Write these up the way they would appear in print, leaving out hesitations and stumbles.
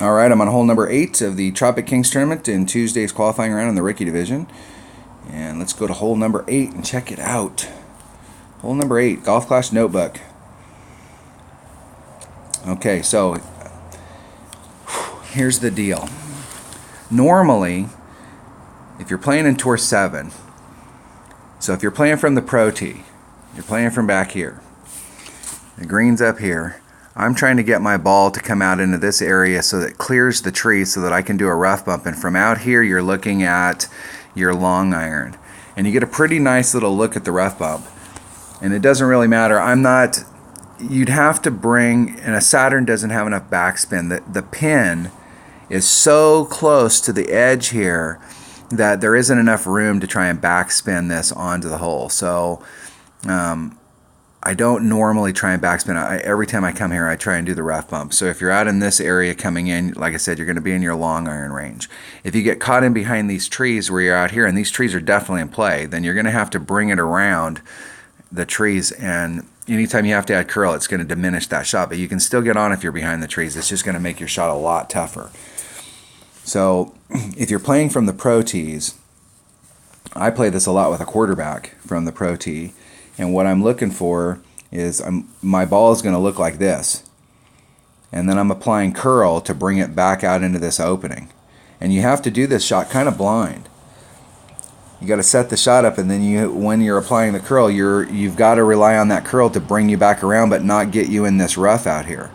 All right, I'm on hole number 8 of the Tropic Kings tournament in Tuesday's qualifying round in the rookie division. And let's go to hole number 8 and check it out. Hole number 8, Golf Clash Notebook. Okay, so here's the deal. Normally, if you're playing in Tour 7, so if you're playing from the Pro Tee, you're playing from back here, the green's up here, I'm trying to get my ball to come out into this area so that it clears the tree so that I can do a rough bump. And from out here, you're looking at your long iron. And you get a pretty nice little look at the rough bump. And it doesn't really matter. You'd have to bring, and a Saturn doesn't have enough backspin. The pin is so close to the edge here that there isn't enough room to try and backspin this onto the hole. So, I don't normally try and backspin. Every time I come here, I try and do the rough bump. So if you're out in this area coming in, like I said, you're going to be in your long iron range. If you get caught in behind these trees where you're out here, and these trees are definitely in play, then you're going to have to bring it around the trees. And anytime you have to add curl, it's going to diminish that shot. But you can still get on if you're behind the trees. It's just going to make your shot a lot tougher. So if you're playing from the Pro Tees, I play this a lot with a quarterback from the Pro Tee. And what I'm looking for is my ball is going to look like this. And then I'm applying curl to bring it back out into this opening. And you have to do this shot kind of blind. You got to set the shot up, and then when you're applying the curl, you've got to rely on that curl to bring you back around, but not get you in this rough out here.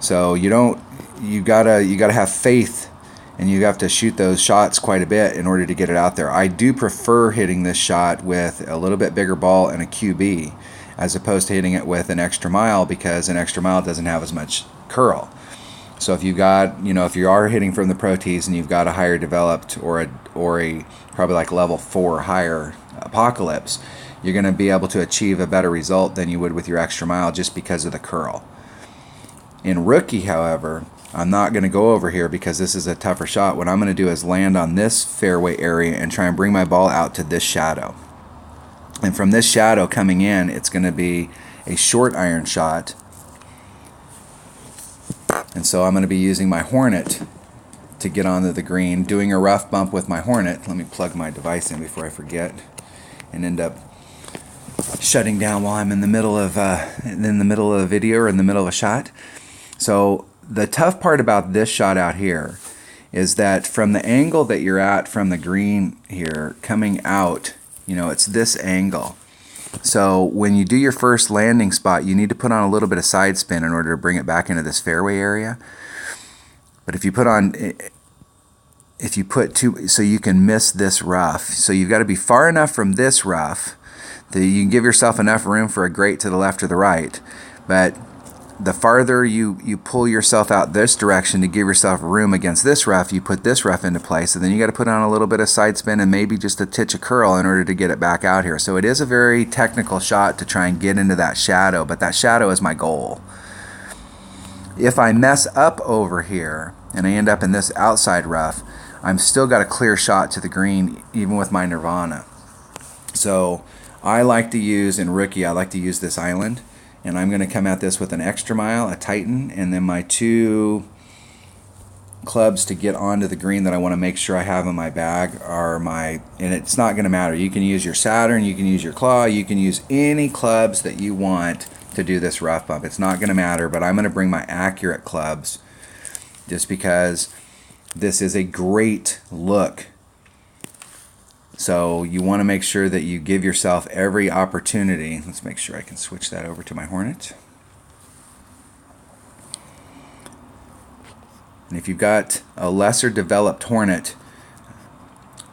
So you gotta have faith, and you have to shoot those shots quite a bit in order to get it out there. I do prefer hitting this shot with a little bit bigger ball and a QB as opposed to hitting it with an extra mile, because an extra mile doesn't have as much curl. So if if you are hitting from the Pro Tees and you've got a higher developed or a probably like level 4 higher Apocalypse, you're going to be able to achieve a better result than you would with your extra mile just because of the curl. In rookie, however, I'm not going to go over here because this is a tougher shot. What I'm going to do is land on this fairway area and try and bring my ball out to this shadow. And from this shadow coming in, it's going to be a short iron shot. And so I'm going to be using my Hornet to get onto the green, doing a rough bump with my Hornet. Let me plug my device in before I forget and end up shutting down while I'm in the middle of a video or in the middle of a shot. So the tough part about this shot out here is that from the angle that you're at from the green here coming out, it's this angle. So when you do your first landing spot, you need to put on a little bit of side spin in order to bring it back into this fairway area. But if you put two, so you can miss this rough. So you've got to be far enough from this rough that you can give yourself enough room for a grate to the left or the right. But the farther you pull yourself out this direction to give yourself room against this rough, you put this rough into place, and then you got to put on a little bit of side spin and maybe just a titch of curl in order to get it back out here. So it is a very technical shot to try and get into that shadow, but that shadow is my goal. If I mess up over here and I end up in this outside rough, I'm still got a clear shot to the green even with my Nirvana. So I like to use, in rookie, I like to use this island. And I'm going to come at this with an extra mile, a Titan, and then my 2 clubs to get onto the green that I want to make sure I have in my bag are and it's not going to matter. You can use your Saturn, you can use your Claw, you can use any clubs that you want to do this rough bump. It's not going to matter, but I'm going to bring my accurate clubs just because this is a great look. So you want to make sure that you give yourself every opportunity. Let's make sure I can switch that over to my Hornet. And if you've got a lesser developed Hornet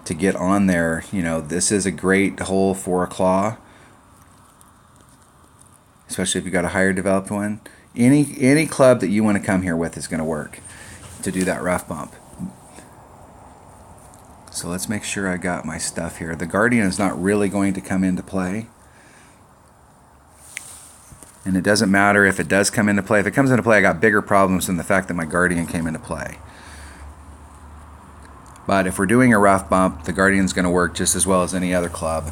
to get on there, this is a great hole for a Claw, especially if you've got a higher developed one. Any club that you want to come here with is going to work to do that rough bump. So let's make sure I got my stuff here. The Guardian is not really going to come into play. And it doesn't matter if it does come into play. If it comes into play, I got bigger problems than the fact that my Guardian came into play. But if we're doing a rough bump, the Guardian's going to work just as well as any other club.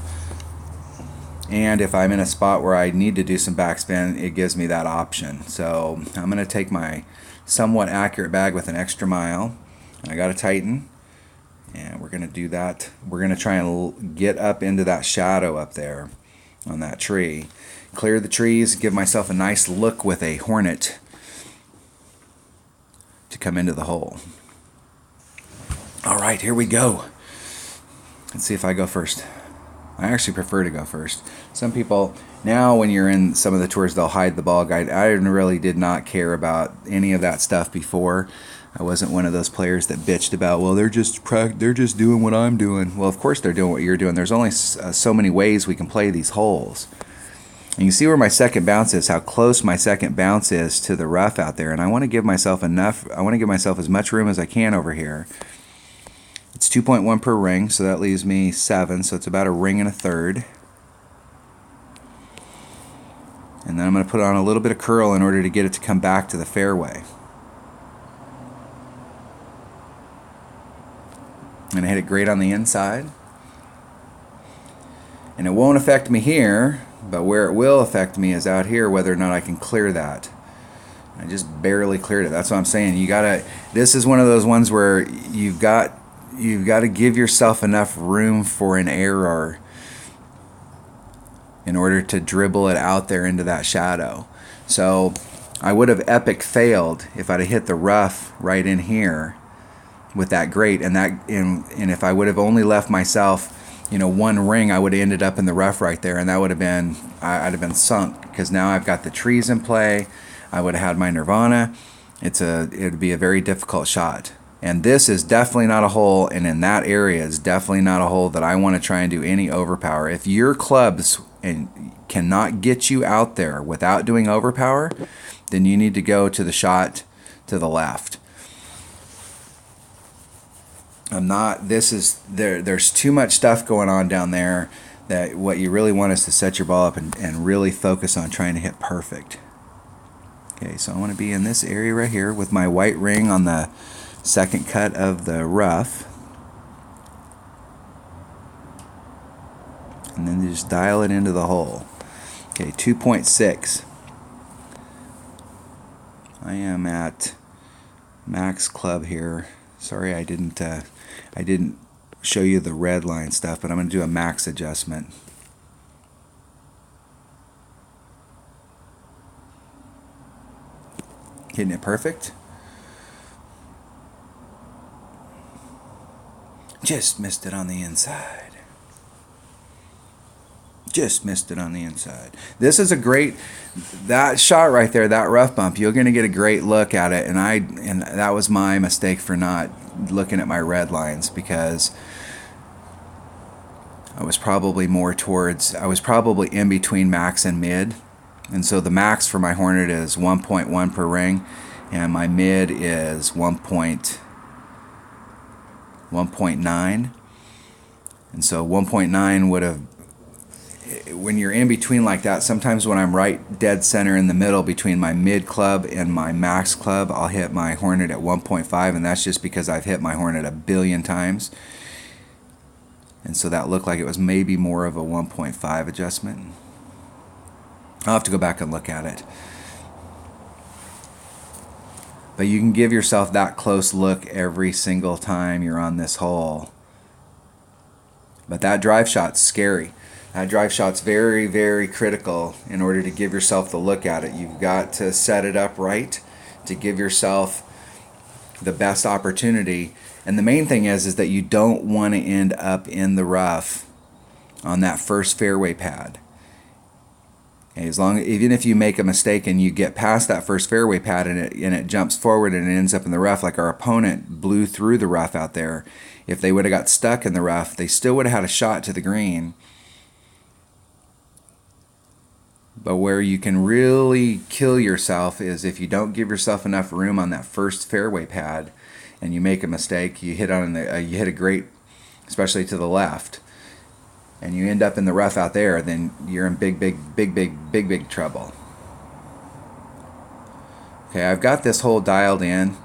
And if I'm in a spot where I need to do some backspin, it gives me that option. So I'm going to take my somewhat accurate bag with an extra mile. And I got to tighten. And we're going to do that. We're going to try and get up into that shadow up there on that tree. Clear the trees, give myself a nice look with a hornet to come into the hole. All right, here we go. Let's see if I go first. I actually prefer to go first. Some people, now when you're in some of the tours, they'll hide the ball guide. I really did not care about any of that stuff before. I wasn't one of those players that bitched about, well, they're just doing what I'm doing. Well, of course they're doing what you're doing. There's only so many ways we can play these holes. And you can see where my second bounce is, how close my second bounce is to the rough out there. And I want to give myself as much room as I can over here. It's 2.1 per ring, so that leaves me 7, so it's about a ring and a third. And then I'm going to put on a little bit of curl in order to get it to come back to the fairway. I'm going to hit it great on the inside. And it won't affect me here, but where it will affect me is out here, whether or not I can clear that. I just barely cleared it. That's what I'm saying. This is one of those ones where you've got to give yourself enough room for an error in order to dribble it out there into that shadow. So I would have epic failed if I'd have hit the rough right in here with that grate, and if I would have only left myself, one ring, I would have ended up in the rough right there, and that would have been, I'd have been sunk, because now I've got the trees in play. I would have had my nirvana. It would be a very difficult shot. And this is definitely not a hole, and in that area is definitely not a hole that I want to try and do any overpower. If your clubs cannot get you out there without doing overpower, then you need to go to the shot to the left. There's too much stuff going on down there that what you really want is to set your ball up and really focus on trying to hit perfect. Okay, so I want to be in this area right here with my white ring on the second cut of the rough. And then just dial it into the hole. Okay, 2.6. I am at max club here. Sorry I didn't show you the red line stuff, but I'm going to do a max adjustment. Hitting it perfect. Just missed it on the inside. Just missed it on the inside. This is a great, that shot right there, that rough bump, you're going to get a great look at it. And that was my mistake for not looking at my red lines, because I was probably in between max and mid. And so the max for my Hornet is 1.1 per ring, and my mid is 1.9. And so 1.9 would have, when you're in between like that, sometimes when I'm right dead center in the middle between my mid club and my max club, I'll hit my Hornet at 1.5, and that's just because I've hit my Hornet a billion times. And so that looked like it was maybe more of a 1.5 adjustment. I'll have to go back and look at it. But you can give yourself that close look every single time you're on this hole. But that drive shot's scary. That drive shot's very, very critical in order to give yourself the look at it. You've got to set it up right to give yourself the best opportunity. And the main thing is that you don't want to end up in the rough on that first fairway pad. Okay, even if you make a mistake and you get past that first fairway pad and it jumps forward and it ends up in the rough, like our opponent blew through the rough out there. If they would have got stuck in the rough, they still would have had a shot to the green. But where you can really kill yourself is if you don't give yourself enough room on that first fairway pad, and you make a mistake. You hit a great, especially to the left, and you end up in the rough out there. Then you're in big trouble. Okay, I've got this hole dialed in.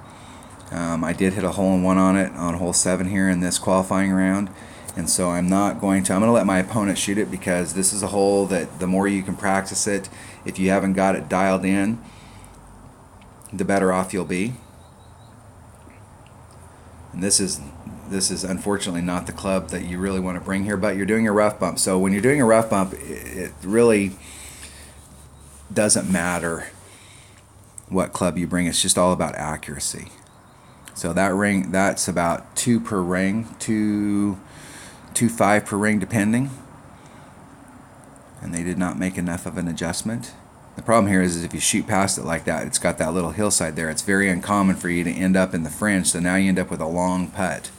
I did hit a hole-in-one on it on hole 7 here in this qualifying round. And so I'm going to let my opponent shoot it, because this is a hole that the more you can practice it, if you haven't got it dialed in, the better off you'll be. And this is unfortunately not the club that you really want to bring here, but you're doing a rough bump. So when you're doing a rough bump, it really doesn't matter what club you bring. It's just all about accuracy. So that ring, that's about 2 per ring, 2.5 per ring depending. And they did not make enough of an adjustment. The problem here is if you shoot past it like that, it's got that little hillside there. It's very uncommon for you to end up in the fringe, so now you end up with a long putt.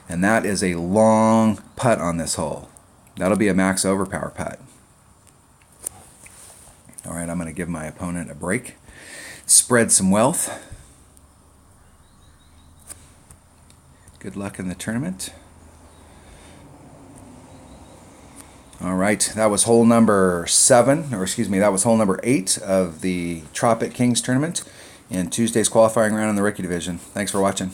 And that is a long putt on this hole. That'll be a max overpower putt. All right, I'm going to give my opponent a break. Spread some wealth. Good luck in the tournament. All right, that was hole number 7, or excuse me, that was hole number 8 of the Tropic Kings tournament in Tuesday's qualifying round in the rookie division. Thanks for watching.